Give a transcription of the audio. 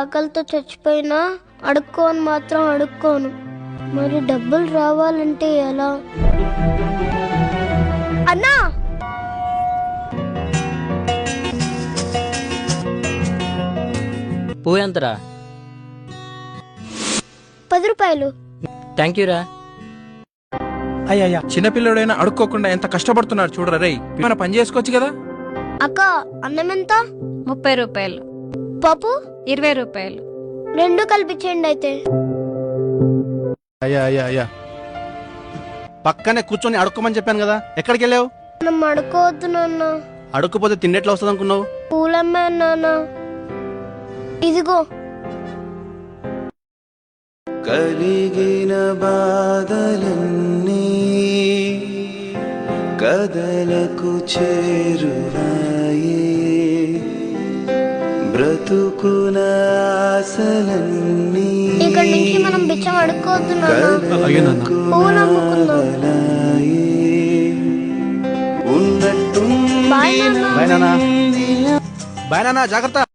ఆకలితో చచ్చిపోయినా అడుక్కోని మాత్రం అడుక్కోను. మరి డబ్బులు రావాలంటే ఎలా? అన్నా, పువ్వు ఎంతరా? 10 రూపాయలు. థ్యాంక్ యూ రా. అయ్యా చిన్నపిల్లడైనా అడుక్కోకుండా ఎంత కష్టపడుతున్నాడు చూడరా రేయ్. ఏమైనా పని చేసుకోవచ్చు కదా. అక్క, అన్నం ఎంత? 30 రూపాయలు. పప్పు 20 రూపాయలు. 2 కలిపించండి అయితే. అయ్యా పక్కనే కూర్చొని అడుక్కోమని చెప్పాను కదా, ఎక్కడికి వెళ్ళావు? మనం అడుక్కోవద్దు నాన్న. అడుక్కుపోతే తిండెట్లా వస్తుంది అనుకున్నావు? పూలమ్మే నాన్న. ఇదిగో. కలిగిన బాధలన్నీ కదలకు చేరువాయే, బ్రతుకున ఆశలన్నీ ఇక్కడి నుంచి మనం బిచ్చం అడుక్కోవద్దు నాన్న. పూలు అమ్ముకుందాం. ఉన్నట్టు బాయ్ నాన్న. బాయ్ నాన్న, జాగ్రత్త.